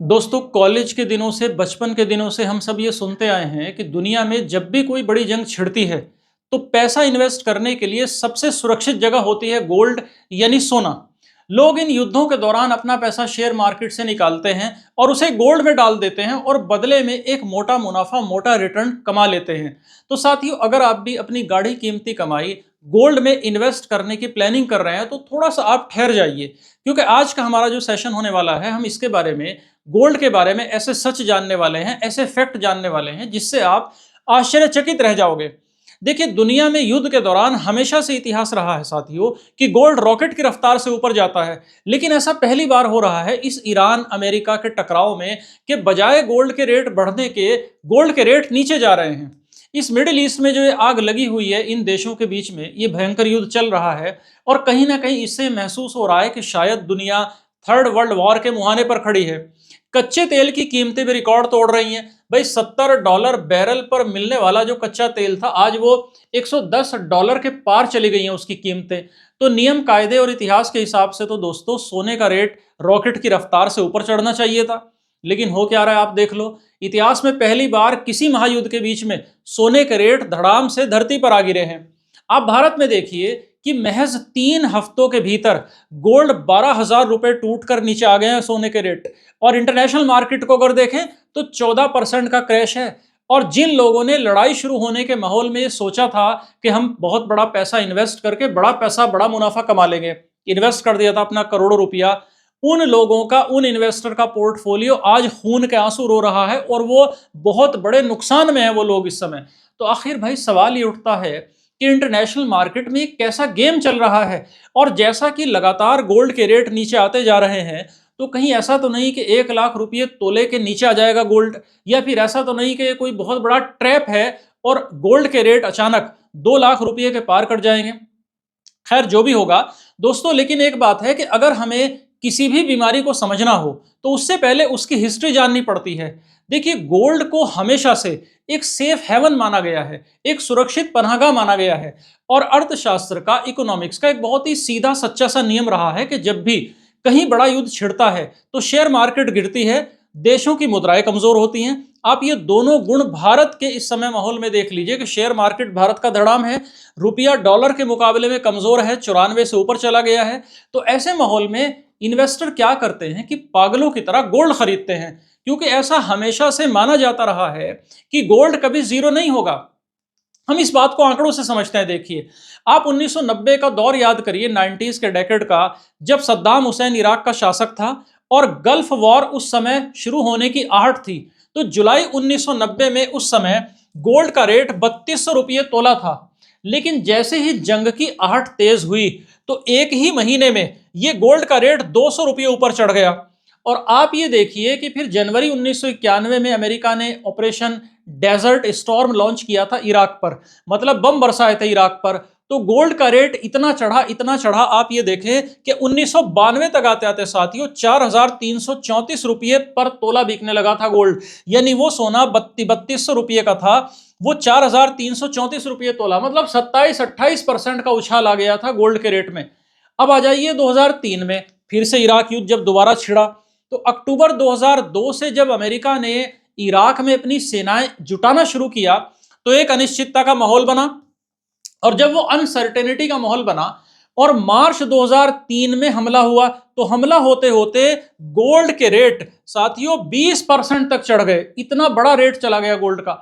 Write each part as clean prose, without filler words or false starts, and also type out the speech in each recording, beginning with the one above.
दोस्तों कॉलेज के दिनों से बचपन के दिनों से हम सब ये सुनते आए हैं कि दुनिया में जब भी कोई बड़ी जंग छिड़ती है तो पैसा इन्वेस्ट करने के लिए सबसे सुरक्षित जगह होती है गोल्ड यानी सोना। लोग इन युद्धों के दौरान अपना पैसा शेयर मार्केट से निकालते हैं और उसे गोल्ड में डाल देते हैं और बदले में एक मोटा मुनाफा मोटा रिटर्न कमा लेते हैं। तो साथियों, अगर आप भी अपनी गाढ़ी कीमती कमाई गोल्ड में इन्वेस्ट करने की प्लानिंग कर रहे हैं तो थोड़ा सा आप ठहर जाइए, क्योंकि आज का हमारा जो सेशन होने वाला है हम इसके बारे में, गोल्ड के बारे में ऐसे सच जानने वाले हैं, ऐसे फैक्ट जानने वाले हैं जिससे आप आश्चर्यचकित रह जाओगे। देखिए, दुनिया में युद्ध के दौरान हमेशा से इतिहास रहा है साथियों कि गोल्ड रॉकेट की रफ्तार से ऊपर जाता है, लेकिन ऐसा पहली बार हो रहा है इस ईरान अमेरिका के टकराव में कि बजाय गोल्ड के रेट बढ़ने के गोल्ड के रेट नीचे जा रहे हैं। इस मिडिल ईस्ट में जो ये आग लगी हुई है, इन देशों के बीच में ये भयंकर युद्ध चल रहा है और कहीं ना कहीं इससे महसूस हो रहा है कि शायद दुनिया थर्ड वर्ल्ड वॉर के मुहाने पर खड़ी है। कच्चे तेल की कीमतें भी रिकॉर्ड तोड़ रही हैं। भाई, $70 बैरल पर मिलने वाला जो कच्चा तेल था आज वो $110 के पार चली गई हैं उसकी कीमतें। तो नियम कायदे और इतिहास के हिसाब से तो दोस्तों सोने का रेट रॉकेट की रफ्तार से ऊपर चढ़ना चाहिए था, लेकिन हो क्या रहा है आप देख लो। इतिहास में पहली बार किसी महायुद्ध के बीच में सोने के रेट धड़ाम से धरती पर आ गिरे हैं। आप भारत में देखिए कि महज 3 हफ्तों के भीतर गोल्ड 12,000 रुपए टूट कर नीचे आ गए हैं सोने के रेट। और इंटरनेशनल मार्केट को अगर देखें तो 14% का क्रैश है। और जिन लोगों ने लड़ाई शुरू होने के माहौल में ये सोचा था कि हम बहुत बड़ा पैसा इन्वेस्ट करके बड़ा पैसा बड़ा मुनाफा कमा लेंगे, इन्वेस्ट कर दिया था अपना करोड़ों रुपया, उन लोगों का, उन इन्वेस्टर का पोर्टफोलियो आज खून के आंसू रो रहा है और वो बहुत बड़े नुकसान में है वो लोग इस समय। तो आखिर भाई सवाल ये उठता है कि इंटरनेशनल मार्केट में एक कैसा गेम चल रहा है। और जैसा कि लगातार गोल्ड के रेट नीचे आते जा रहे हैं, तो कहीं ऐसा तो नहीं कि 1 लाख रुपये तोले के नीचे आ जाएगा गोल्ड, या फिर ऐसा तो नहीं कि ये कोई बहुत बड़ा ट्रैप है और गोल्ड के रेट अचानक 2 लाख रुपये के पार कर जाएंगे। खैर, जो भी होगा दोस्तों, लेकिन एक बात है कि अगर हमें किसी भी बीमारी को समझना हो तो उससे पहले उसकी हिस्ट्री जाननी पड़ती है। देखिए, गोल्ड को हमेशा से एक सेफ हेवन माना गया है, एक सुरक्षित पनाहगाह माना गया है। और अर्थशास्त्र का, इकोनॉमिक्स का एक बहुत ही सीधा सच्चा सा नियम रहा है कि जब भी कहीं बड़ा युद्ध छिड़ता है तो शेयर मार्केट गिरती है, देशों की मुद्राएं कमजोर होती हैं। आप ये दोनों गुण भारत के इस समय माहौल में देख लीजिए कि शेयर मार्केट भारत का धड़ाम है, रुपया डॉलर के मुकाबले में कमजोर है, 94 से ऊपर चला गया है। तो ऐसे माहौल में इन्वेस्टर क्या करते हैं कि पागलों की तरह गोल्ड खरीदते हैं, क्योंकि ऐसा हमेशा से माना जाता रहा है कि गोल्ड कभी जीरो नहीं होगा। हम इस बात को आंकड़ों से समझते हैं। देखिए, आप 1990 का दौर याद करिए, 90s के डेकेड का, जब सद्दाम हुसैन इराक का शासक था और गल्फ वॉर उस समय शुरू होने की आहट थी। तो जुलाई 1990 में उस समय गोल्ड का रेट 3200 रुपये तोला था। लेकिन जैसे ही जंग की आहट तेज हुई तो एक ही महीने में ये गोल्ड का रेट 200 रुपये ऊपर चढ़ गया। और आप ये देखिए कि फिर जनवरी 1991 में अमेरिका ने ऑपरेशन डेजर्ट स्टॉर्म लॉन्च किया था इराक पर, मतलब बम बरसाए थे इराक पर। तो गोल्ड का रेट इतना चढ़ा, इतना चढ़ा, आप ये देखें कि 1992 तक आते आते साथियों 4,334 रुपये पर तोला बिकने लगा था गोल्ड। यानी वो सोना 3200 रुपये का था, वो 4,334 रुपये तोला, मतलब 27-28% का उछाल आ गया था गोल्ड के रेट में। अब आ जाइए 2003 में, फिर से इराक युद्ध जब दोबारा छिड़ा, तो अक्टूबर 2002 से जब अमेरिका ने इराक में अपनी सेनाएं जुटाना शुरू किया तो एक अनिश्चितता का माहौल बना। और जब वो अनसर्टेनिटी का माहौल बना और मार्च 2003 में हमला हुआ, तो हमला होते होते गोल्ड के रेट साथियों 20% तक चढ़ गए। इतना बड़ा रेट चला गया गोल्ड का।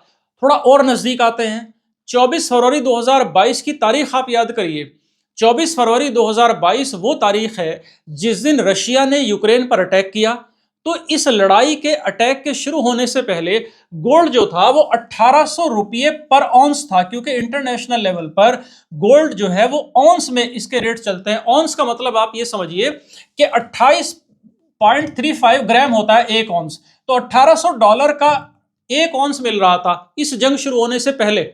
थोड़ा और नजदीक आते हैं, 24 फरवरी 2022 की तारीख आप याद करिए। 24 फरवरी 2022 वो तारीख है जिस दिन रशिया ने यूक्रेन पर अटैक किया। तो इस लड़ाई के अटैक के शुरू होने से पहले गोल्ड जो था वो 1800 रुपये पर ऑन्स था, क्योंकि इंटरनेशनल लेवल पर गोल्ड जो है वो ऑन्स में इसके रेट चलते हैं। ऑन्स का मतलब आप ये समझिए कि 28.35 ग्राम होता है एक ऑन्स। तो $1800 का एक ऑन्स मिल रहा था इस जंग शुरू होने से पहले।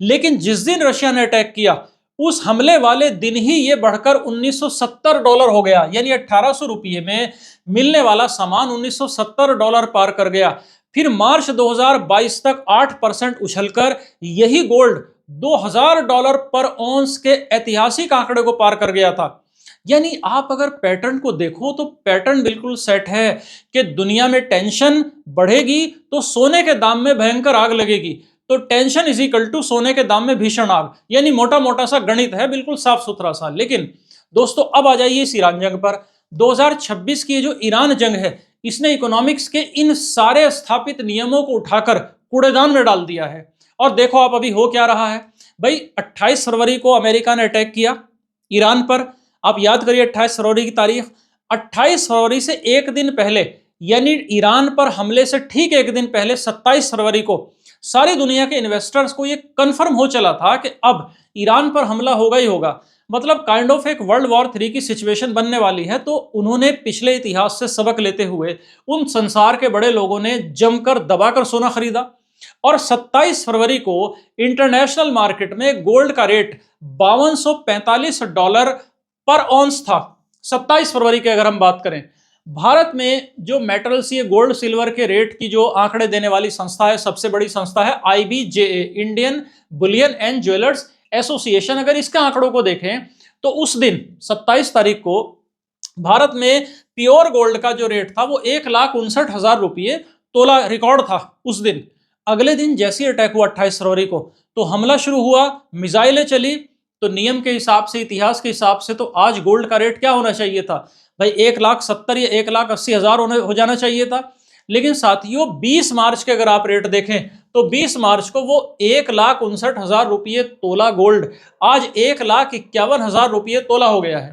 लेकिन जिस दिन रशिया ने अटैक किया उस हमले वाले दिन ही ये बढ़कर $1970 हो गया। यानी 1800 रुपये में मिलने वाला सामान $1970 पार कर गया। फिर मार्च 2022 तक 8% उछलकर यही गोल्ड $2000 पर औंस के ऐतिहासिक आंकड़े को पार कर गया था। यानी आप अगर पैटर्न को देखो तो पैटर्न बिल्कुल सेट है कि दुनिया में टेंशन बढ़ेगी तो सोने के दाम में भयंकर आग लगेगी। तो टेंशन इज इक्वल टू सोने के दाम में भीषण आग, यानी मोटा मोटा सा गणित है, बिल्कुल साफ सुथरा सा। लेकिन दोस्तों अब आ जाइए इस ईरान जंग पर। 2026 की जो ईरान जंग है, इसने इकोनॉमिक्स के इन सारे स्थापित नियमों को उठाकर कूड़ेदान में डाल दिया है। और देखो आप अभी हो क्या रहा है भाई। 28 फरवरी को अमेरिका ने अटैक किया ईरान पर। आप याद करिए 28 फरवरी की तारीख। 28 फरवरी से एक दिन पहले, यानी ईरान पर हमले से ठीक एक दिन पहले 27 फरवरी को सारी दुनिया के इन्वेस्टर्स को यह कंफर्म हो चला था कि अब ईरान पर हमला होगा ही होगा, मतलब काइंड ऑफ एक वर्ल्ड वॉर 3 की सिचुएशन बनने वाली है। तो उन्होंने पिछले इतिहास से सबक लेते हुए उन संसार के बड़े लोगों ने जमकर दबाकर सोना खरीदा। और 27 फरवरी को इंटरनेशनल मार्केट में गोल्ड का रेट $5245 पर ऑन्स था। 27 फरवरी की अगर हम बात करें, भारत में जो मेटल्स, ये गोल्ड सिल्वर के रेट की जो आंकड़े देने वाली संस्था है, सबसे बड़ी संस्था है IBJA, Indian Boolean and jewellers association. अगर इसके आंकड़ों को देखें तो उस दिन 27 तारीख को भारत में प्योर गोल्ड का जो रेट था वो 1,59,000 रुपये तोला रिकॉर्ड था उस दिन। अगले दिन जैसे अटैक हुआ 28 फरवरी को, तो हमला शुरू हुआ, मिसाइलें चली। तो नियम के हिसाब से, इतिहास के हिसाब से तो आज गोल्ड का रेट क्या होना चाहिए था भाई, 1,70,000 या 1,80,000 हो जाना चाहिए था। लेकिन साथियों 20 मार्च के अगर आप रेट देखें तो 20 मार्च को वो 1,59,000 रुपये तोला गोल्ड आज 1,51,000 रुपये तोला हो गया है।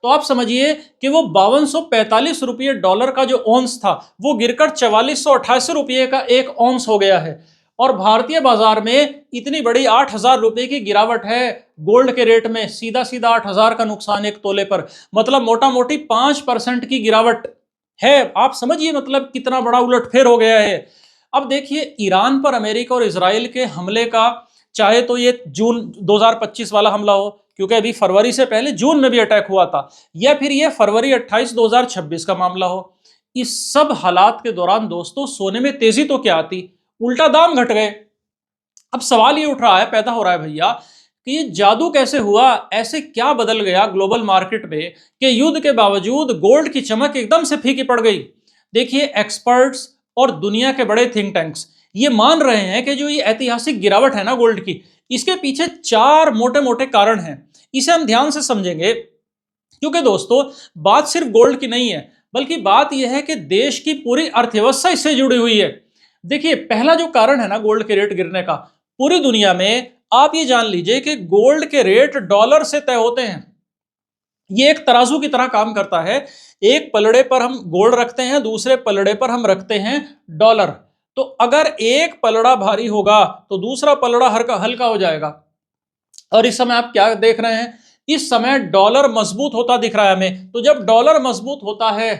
तो आप समझिए कि वो 5245 रुपये डॉलर का जो ऑन्स था वो गिरकर 4488 रुपये का एक ऑन्स हो गया है। और भारतीय बाजार में इतनी बड़ी 8,000 रुपये की गिरावट है गोल्ड के रेट में, सीधा सीधा 8,000 का नुकसान एक तोले पर, मतलब मोटा मोटी 5% की गिरावट है। आप समझिए मतलब कितना बड़ा उलटफेर हो गया है। अब देखिए ईरान पर अमेरिका और इजराइल के हमले का, चाहे तो ये जून 2025 वाला हमला हो, क्योंकि अभी फरवरी से पहले जून में भी अटैक हुआ था, या फिर ये फरवरी 28 2026 का मामला हो, इस सब हालात के दौरान दोस्तों सोने में तेजी तो क्या आती, उल्टा दाम घट गए। अब सवाल ये उठ रहा है, पैदा हो रहा है भैया कि ये जादू कैसे हुआ, ऐसे क्या बदल गया ग्लोबल मार्केट में कि युद्ध के बावजूद गोल्ड की चमक एकदम से फीकी पड़ गई। देखिए एक्सपर्ट्स और दुनिया के बड़े थिंक टैंक्स ये मान रहे हैं कि जो ये ऐतिहासिक गिरावट है ना गोल्ड की, इसके पीछे 4 मोटे मोटे कारण हैं। इसे हम ध्यान से समझेंगे, क्योंकि दोस्तों बात सिर्फ गोल्ड की नहीं है, बल्कि बात यह है कि देश की पूरी अर्थव्यवस्था इससे जुड़ी हुई है। देखिए पहला जो कारण है ना गोल्ड के रेट गिरने का, पूरी दुनिया में आप ये जान लीजिए कि गोल्ड के रेट डॉलर से तय होते हैं। ये एक तराजू की तरह काम करता है। एक पलड़े पर हम गोल्ड रखते हैं, दूसरे पलड़े पर हम रखते हैं डॉलर। तो अगर एक पलड़ा भारी होगा तो दूसरा पलड़ा हल्का हो जाएगा। और इस समय आप क्या देख रहे हैं, इस समय डॉलर मजबूत होता दिख रहा है हमें। तो जब डॉलर मजबूत होता है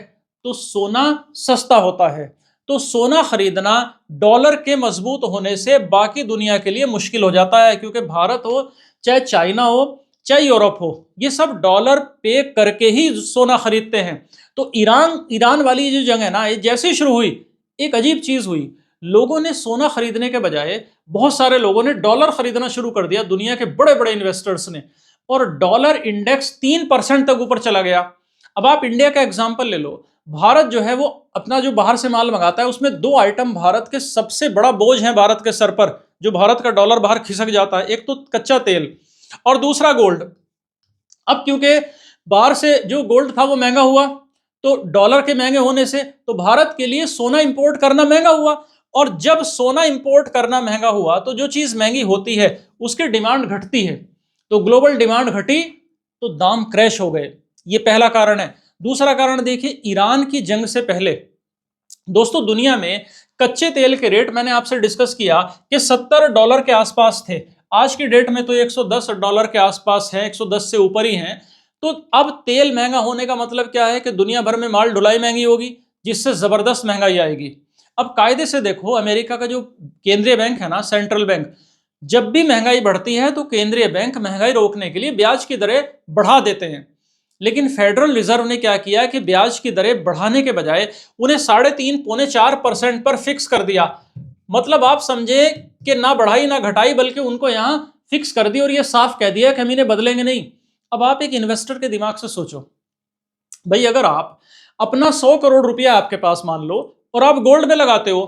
तो सोना सस्ता होता है। तो सोना खरीदना डॉलर के मजबूत होने से बाकी दुनिया के लिए मुश्किल हो जाता है, क्योंकि भारत हो चाहे चाइना हो चाहे यूरोप हो, ये सब डॉलर पे करके ही सोना खरीदते हैं। तो ईरान वाली जो जंग है ना, ये जैसे ही शुरू हुई एक अजीब चीज हुई, लोगों ने सोना खरीदने के बजाय बहुत सारे लोगों ने डॉलर खरीदना शुरू कर दिया, दुनिया के बड़े बड़े इन्वेस्टर्स ने। और डॉलर इंडेक्स 3% तक ऊपर चला गया। अब आप इंडिया का एग्जाम्पल ले लो, भारत जो है वो अपना जो बाहर से माल मंगाता है उसमें 2 आइटम भारत के सबसे बड़ा बोझ है भारत के सर पर, जो भारत का डॉलर बाहर खिसक जाता है। एक तो कच्चा तेल और दूसरा गोल्ड। अब क्योंकि बाहर से जो गोल्ड था वो महंगा हुआ, तो डॉलर के महंगे होने से तो भारत के लिए सोना इंपोर्ट करना महंगा हुआ। और जब सोना इंपोर्ट करना महंगा हुआ तो जो चीज महंगी होती है उसकी डिमांड घटती है। तो ग्लोबल डिमांड घटी तो दाम क्रैश हो गए। ये पहला कारण है। दूसरा कारण देखिए, ईरान की जंग से पहले दोस्तों दुनिया में कच्चे तेल के रेट मैंने आपसे डिस्कस किया कि $70 के आसपास थे। आज की डेट में तो $110 के आसपास है, 110 से ऊपर ही हैं। तो अब तेल महंगा होने का मतलब क्या है कि दुनिया भर में माल ढुलाई महंगी होगी, जिससे जबरदस्त महंगाई आएगी। अब कायदे से देखो, अमेरिका का जो केंद्रीय बैंक है ना, सेंट्रल बैंक, जब भी महंगाई बढ़ती है तो केंद्रीय बैंक महंगाई रोकने के लिए ब्याज की दरें बढ़ा देते हैं। लेकिन फेडरल रिजर्व ने क्या किया कि ब्याज की दरें बढ़ाने के बजाय उन्हें 3.5 पौने 4% पर फिक्स कर दिया। मतलब आप समझे कि ना बढ़ाई ना घटाई, बल्कि उनको यहां फिक्स कर दी और ये साफ कह दिया कि हम इन्हें बदलेंगे नहीं। अब आप एक इन्वेस्टर के दिमाग से सोचो, भाई अगर आप अपना 100 करोड़ रुपया आपके पास मान लो और आप गोल्ड में लगाते हो,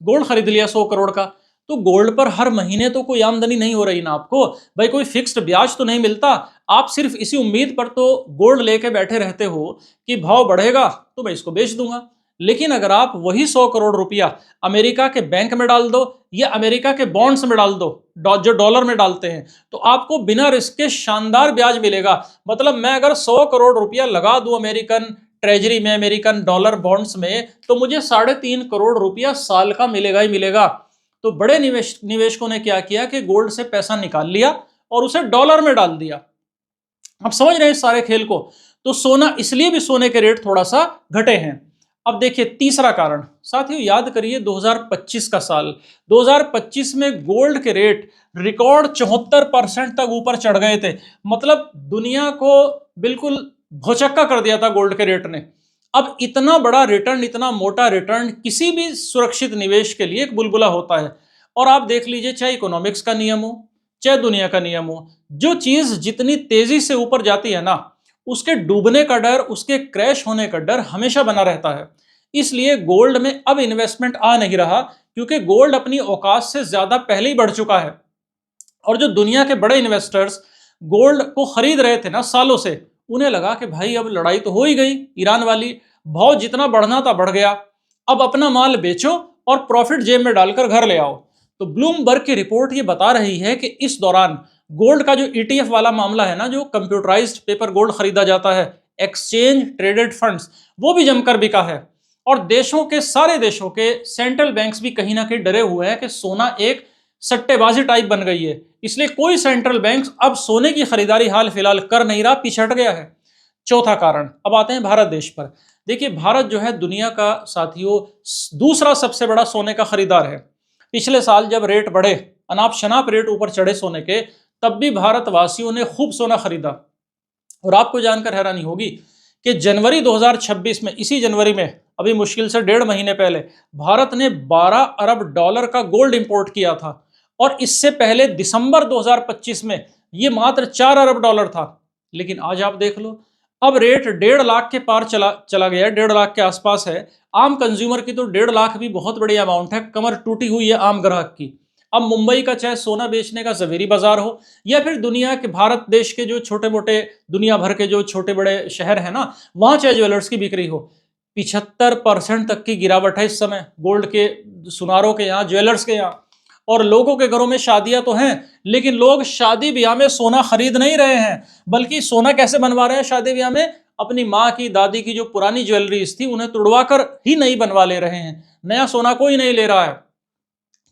गोल्ड खरीद लिया 100 करोड़ का, तो गोल्ड पर हर महीने तो कोई आमदनी नहीं हो रही ना आपको, भाई कोई फिक्स्ड ब्याज तो नहीं मिलता। आप सिर्फ इसी उम्मीद पर तो गोल्ड लेके बैठे रहते हो कि भाव बढ़ेगा तो मैं इसको बेच दूंगा। लेकिन अगर आप वही 100 करोड़ रुपया अमेरिका के बैंक में डाल दो या अमेरिका के बॉन्ड्स में डाल दो, जो डॉलर में डालते हैं, तो आपको बिना रिस्क के शानदार ब्याज मिलेगा। मतलब मैं अगर 100 करोड़ रुपया लगा दूं अमेरिकन ट्रेजरी में, अमेरिकन डॉलर बॉन्ड्स में, तो मुझे 3.5 करोड़ रुपया साल का मिलेगा ही मिलेगा। तो बड़े निवेशकों ने क्या किया कि गोल्ड से पैसा निकाल लिया और उसे डॉलर में डाल दिया। आप समझ रहे हैं इस सारे खेल को। तो सोना, इसलिए भी सोने के रेट थोड़ा सा घटे हैं। अब देखिए तीसरा कारण, साथियों याद करिए 2025 का साल, 2025 में गोल्ड के रेट रिकॉर्ड 74% तक ऊपर चढ़ गए थे। मतलब दुनिया को बिल्कुल भौचक्का कर दिया था गोल्ड के रेट ने। अब इतना बड़ा रिटर्न, इतना मोटा रिटर्न किसी भी सुरक्षित निवेश के लिए एक बुलबुला होता है। और आप देख लीजिए, चाहे इकोनॉमिक्स का नियम हो चाहे दुनिया का नियम हो, जो चीज जितनी तेजी से ऊपर जाती है ना, उसके डूबने का डर, उसके क्रैश होने का डर हमेशा बना रहता है। इसलिए गोल्ड में अब इन्वेस्टमेंट आ नहीं रहा, क्योंकि गोल्ड अपनी औकात से ज्यादा पहले ही बढ़ चुका है। और जो दुनिया के बड़े इन्वेस्टर्स गोल्ड को खरीद रहे थे ना सालों से, उन्हें लगा कि भाई अब लड़ाई तो हो ही गई ईरान वाली, भाव जितना बढ़ना था बढ़ गया, अब अपना माल बेचो और प्रॉफिट जेब में डालकर घर ले आओ। तो ब्लूमबर्ग की रिपोर्ट ये बता रही है कि इस दौरान गोल्ड का जो ईटीएफ वाला मामला है ना, जो कंप्यूटराइज्ड पेपर गोल्ड खरीदा जाता है, एक्सचेंज ट्रेडेड फंड्स, वो भी जमकर बिका है। और देशों के, सारे देशों के सेंट्रल बैंक्स भी कहीं ना कहीं डरे हुए हैं कि सोना एक सट्टेबाजी टाइप बन गई है। इसलिए कोई सेंट्रल बैंक अब सोने की खरीदारी हाल फिलहाल कर नहीं रहा, पीछे हट गया है। चौथा कारण, अब आते हैं भारत देश पर। देखिए भारत जो है दुनिया का, साथियों, दूसरा सबसे बड़ा सोने का खरीदार है। पिछले साल जब रेट बढ़े, अनाप शनाप रेट ऊपर चढ़े सोने के, तब भी भारतवासियों ने खूब सोना खरीदा। और आपको जानकर हैरानी होगी कि जनवरी 2026 में, इसी जनवरी में, अभी मुश्किल से 1.5 महीने पहले, भारत ने 12 अरब डॉलर का गोल्ड इंपोर्ट किया था। और इससे पहले दिसंबर 2025 में ये मात्र 4 अरब डॉलर था। लेकिन आज आप देख लो, अब रेट 1.5 लाख के पार चला चला गया, 1.5 लाख के आसपास है। आम कंज्यूमर की तो 1.5 लाख भी बहुत बड़ी अमाउंट है, कमर टूटी हुई है आम ग्राहक की। अब मुंबई का चाहे सोना बेचने का जवेरी बाजार हो, या फिर दुनिया के, भारत देश के जो छोटे मोटे, दुनिया भर के जो छोटे बड़े शहर है ना, वहां चाहे ज्वेलर्स की बिक्री हो, 75% तक की गिरावट है इस समय गोल्ड के, सुनारों के यहाँ, ज्वेलर्स के यहाँ। और लोगों के घरों में शादियां तो हैं, लेकिन लोग शादी ब्याह में सोना खरीद नहीं रहे हैं, बल्कि सोना कैसे बनवा रहे हैं शादी ब्याह में, अपनी माँ की, दादी की जो पुरानी ज्वेलरीज थी उन्हें तुड़वा कर ही नई बनवा ले रहे हैं। नया सोना कोई नहीं ले रहा है।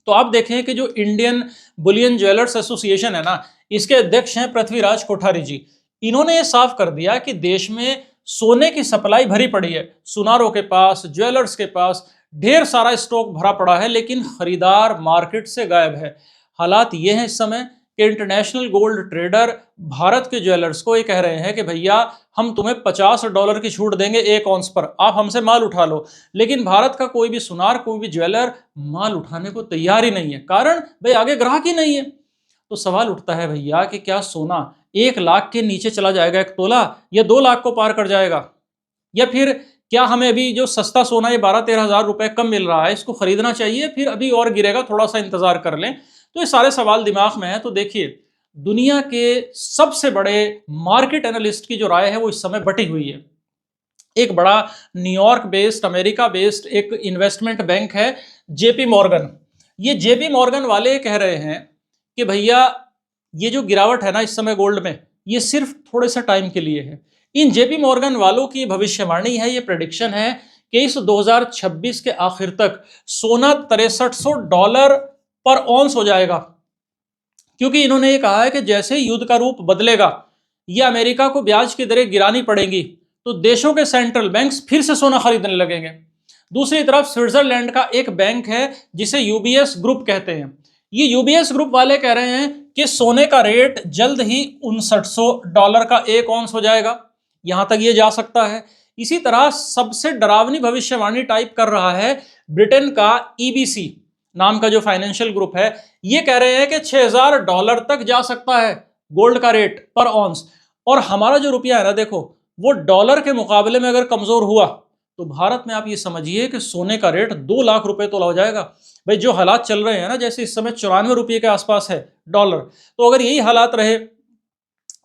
तो आप देखें कि जो इंडियन बुलियन ज्वेलर्स एसोसिएशन है ना, इसके अध्यक्ष हैं पृथ्वीराज कोठारी जी। इन्होंने ये साफ कर दिया कि देश में सोने की सप्लाई भरी पड़ी है, सुनारों के पास, ज्वेलर्स के पास ढेर सारा स्टॉक भरा पड़ा है, लेकिन खरीदार मार्केट से गायब है। हालात ये हैं इस समय कि इंटरनेशनल गोल्ड ट्रेडर भारत के ज्वेलर्स को ये कह रहे हैं कि भैया हम तुम्हें $50 की छूट देंगे 1 औंस पर, आप हमसे माल उठा लो। लेकिन भारत का कोई भी सुनार, कोई भी ज्वेलर माल उठाने को तैयार ही नहीं है। कारण भाई आगे ग्राहक ही नहीं है। तो सवाल उठता है भैया कि क्या सोना 1 लाख के नीचे चला जाएगा एक तोला, या 2 लाख को पार कर जाएगा, या फिर क्या हमें अभी जो सस्ता सोना ये 12-13 हज़ार रुपए कम मिल रहा है इसको खरीदना चाहिए, फिर अभी और गिरेगा, थोड़ा सा इंतजार कर लें। तो ये सारे सवाल दिमाग में है। तो देखिए दुनिया के सबसे बड़े मार्केट एनालिस्ट की जो राय है वो इस समय बटी हुई है। एक बड़ा न्यूयॉर्क बेस्ड, अमेरिका बेस्ड एक इन्वेस्टमेंट बैंक है, जेपी मॉर्गन। ये जेपी मॉर्गन वाले कह रहे हैं कि भैया ये जो गिरावट है ना इस समय गोल्ड में, ये सिर्फ थोड़े से टाइम के लिए है। इन जेपी मॉर्गन वालों की भविष्यवाणी है, ये प्रेडिक्शन है कि इस 2026 के आखिर तक सोना $6300 पर औंस हो जाएगा। क्योंकि इन्होंने ये कहा है कि जैसे ही युद्ध का रूप बदलेगा या अमेरिका को ब्याज की दरें गिरानी पड़ेंगी, तो देशों के सेंट्रल बैंक्स फिर से सोना खरीदने लगेंगे। दूसरी तरफ स्विट्जरलैंड का एक बैंक है जिसे यूबीएस ग्रुप कहते हैं। ये यूबीएस ग्रुप वाले कह रहे हैं कि सोने का रेट जल्द ही $6900 का 1 औंस हो जाएगा, यहां तक ये जा सकता है। इसी तरह सबसे डरावनी भविष्यवाणी टाइप कर रहा है ब्रिटेन का ईबीसी नाम का जो फाइनेंशियल ग्रुप है। ये कह रहे हैं कि $6000 तक जा सकता है गोल्ड का रेट पर ऑन्स। और हमारा जो रुपया है ना, देखो वो डॉलर के मुकाबले में अगर कमजोर हुआ तो भारत में आप ये समझिए कि सोने का रेट 2 लाख रुपए तोला हो जाएगा। भाई जो हालात चल रहे हैं ना, जैसे इस समय 94 रुपये के आसपास है डॉलर, तो अगर यही हालात रहे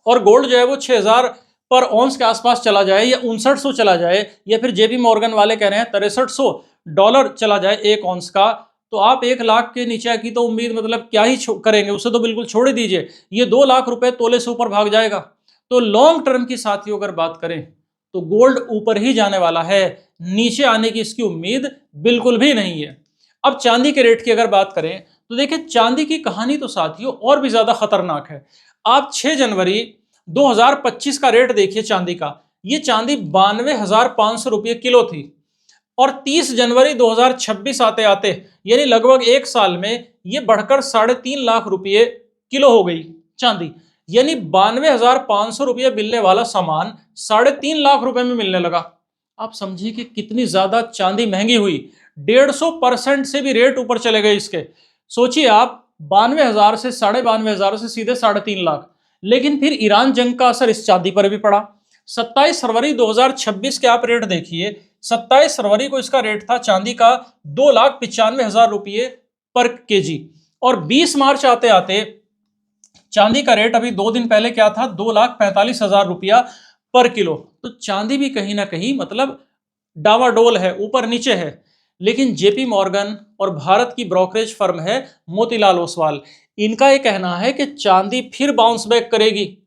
और गोल्ड जो है वो 6,000 पर ऑन्स के आसपास चला जाए या 5900 चला जाए, या फिर जेपी मॉर्गन वाले कह रहे हैं 6300 डॉलर चला जाए एक ऑन्स का, तो आप 1 लाख के नीचे की तो उम्मीद मतलब क्या ही करेंगे, उसे तो बिल्कुल छोड़ ही दीजिए। ये 2 लाख रुपए तोले से ऊपर भाग जाएगा। तो लॉन्ग टर्म की साथियों अगर बात करें तो गोल्ड ऊपर ही जाने वाला है, नीचे आने की इसकी उम्मीद बिल्कुल भी नहीं है। अब चांदी के रेट की अगर बात करें तो देखिए चांदी की कहानी तो साथियों और भी ज्यादा खतरनाक है। आप 6 जनवरी 2025 का रेट देखिए चांदी का, ये चांदी 92,500 रुपये किलो थी, और 30 जनवरी 2026 आते आते यानी लगभग एक साल में ये बढ़कर 3.5 लाख रुपये किलो हो गई चांदी। यानी 92,500 रुपये मिलने वाला सामान 3.5 लाख रुपए में मिलने लगा। आप समझिए कि कितनी ज्यादा चांदी महंगी हुई। 150% से भी रेट ऊपर चले गए इसके। सोचिए आप, 92,000 से 92,500 से सीधे 3.5 लाख। लेकिन फिर ईरान जंग का असर इस चांदी पर भी पड़ा। 27 फरवरी 2026 के आप रेट देखिए, 27 फरवरी को इसका रेट था चांदी का 2,95,000 रुपये पर केजी, और 20 मार्च आते आते चांदी का रेट अभी 2 दिन पहले क्या था, 2,45,000 रुपया पर किलो। तो चांदी भी कहीं ना कहीं मतलब डावाडोल है, ऊपर नीचे है। लेकिन जेपी मॉर्गन और भारत की ब्रोकरेज फर्म है मोतीलाल ओसवाल, इनका यह कहना है कि चांदी फिर बाउंस बैक करेगी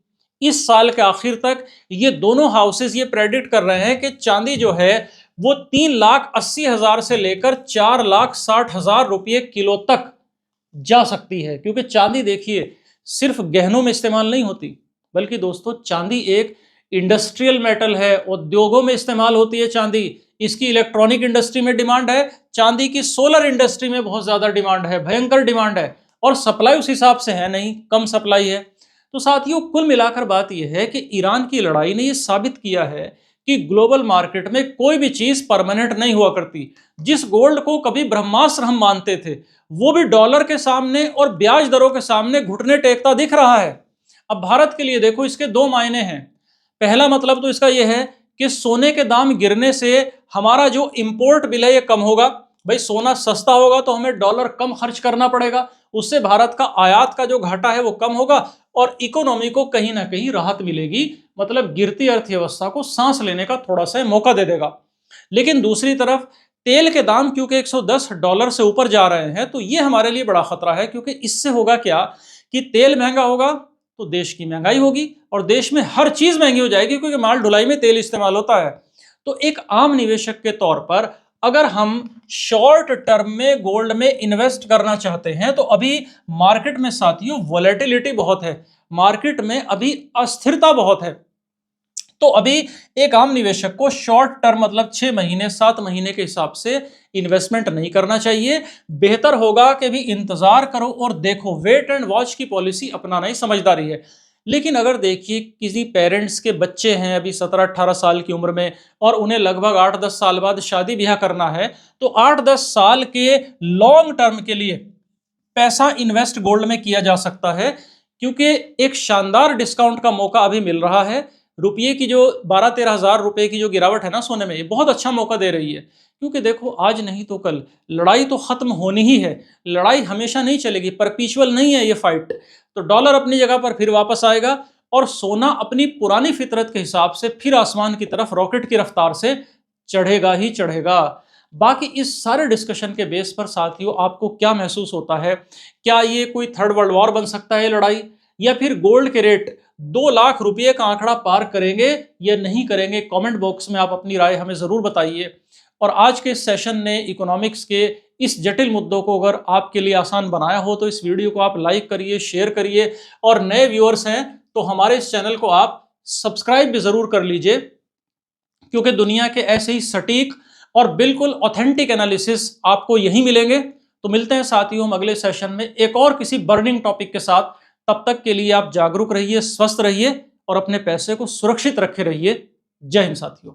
इस साल के आखिर तक। ये दोनों हाउसेस ये प्रेडिक्ट कर रहे हैं कि चांदी जो है वो 3,80,000 से लेकर 4,60,000 रुपये किलो तक जा सकती है। क्योंकि चांदी देखिए सिर्फ गहनों में इस्तेमाल नहीं होती, बल्कि दोस्तों चांदी एक इंडस्ट्रियल मेटल है, उद्योगों में इस्तेमाल होती है चांदी। इसकी इलेक्ट्रॉनिक इंडस्ट्री में डिमांड है, चांदी की सोलर इंडस्ट्री में बहुत ज्यादा डिमांड है, भयंकर डिमांड है, और सप्लाई उस हिसाब से है नहीं, कम सप्लाई है। तो साथियों कुल मिलाकर बात यह है कि ईरान की लड़ाई ने यह साबित किया है कि ग्लोबल मार्केट में कोई भी चीज परमानेंट नहीं हुआ करती। जिस गोल्ड को कभी ब्रह्मास्त्र हम मानते थे, वो भी डॉलर के सामने और ब्याज दरों के सामने घुटने टेकता दिख रहा है। अब भारत के लिए देखो इसके दो मायने हैं। पहला मतलब तो इसका यह है कि सोने के दाम गिरने से हमारा जो इंपोर्ट बिल है ये कम होगा। भाई सोना सस्ता होगा तो हमें डॉलर कम खर्च करना पड़ेगा, उससे भारत का आयात का जो घाटा है वो कम होगा और इकोनॉमी को कहीं ना कहीं राहत मिलेगी। मतलब गिरती अर्थव्यवस्था को सांस लेने का थोड़ा सा मौका दे देगा। लेकिन दूसरी तरफ तेल के दाम क्योंकि 110 डॉलर से ऊपर जा रहे हैं, तो ये हमारे लिए बड़ा खतरा है। क्योंकि इससे होगा क्या कि तेल महंगा होगा तो देश की महंगाई होगी, और देश में हर चीज महंगी हो जाएगी क्योंकि माल ढुलाई में तेल इस्तेमाल होता है। तो एक आम निवेशक के तौर पर अगर हम शॉर्ट टर्म में गोल्ड में इन्वेस्ट करना चाहते हैं तो अभी मार्केट में साथियों वॉलेटिलिटी बहुत है, मार्केट में अभी अस्थिरता बहुत है। तो अभी एक आम निवेशक को शॉर्ट टर्म मतलब 6 महीने 7 महीने के हिसाब से इन्वेस्टमेंट नहीं करना चाहिए। बेहतर होगा कि भी इंतजार करो और देखो, वेट एंड वॉच की पॉलिसी अपनाना ही समझदारी है। लेकिन अगर देखिए किसी पेरेंट्स के बच्चे हैं अभी 17-18 साल की उम्र में और उन्हें लगभग 8-10 साल बाद शादी ब्याह करना है, तो 8-10 साल के लॉन्ग टर्म के लिए पैसा इन्वेस्ट गोल्ड में किया जा सकता है। क्योंकि एक शानदार डिस्काउंट का मौका अभी मिल रहा है। रुपये की जो 12-13 हजार रुपए की जो गिरावट है ना सोने में, ये बहुत अच्छा मौका दे रही है। क्योंकि देखो आज नहीं तो कल लड़ाई तो खत्म होनी ही है, लड़ाई हमेशा नहीं चलेगी, परपीचुअल नहीं है ये फाइट। तो डॉलर अपनी जगह पर फिर वापस आएगा और सोना अपनी पुरानी फितरत के हिसाब से फिर आसमान की तरफ रॉकेट की रफ्तार से चढ़ेगा ही चढ़ेगा। बाकी इस सारे डिस्कशन के बेस पर साथियों आपको क्या महसूस होता है? क्या ये कोई थर्ड वर्ल्ड वॉर बन सकता है लड़ाई, या फिर गोल्ड के रेट 2 लाख रुपये का आंकड़ा पार करेंगे या नहीं करेंगे? कमेंट बॉक्स में आप अपनी राय हमें जरूर बताइए। और आज के इस सेशन ने इकोनॉमिक्स के इस जटिल मुद्दों को अगर आपके लिए आसान बनाया हो तो इस वीडियो को आप लाइक करिए, शेयर करिए, और नए व्यूअर्स हैं तो हमारे इस चैनल को आप सब्सक्राइब भी जरूर कर लीजिए। क्योंकि दुनिया के ऐसे ही सटीक और बिल्कुल ऑथेंटिक एनालिसिस आपको यहीं मिलेंगे। तो मिलते हैं साथियों हम अगले सेशन में एक और किसी बर्निंग टॉपिक के साथ। तब तक के लिए आप जागरूक रहिए, स्वस्थ रहिए और अपने पैसे को सुरक्षित रखे रहिए। जय हिंद साथियों।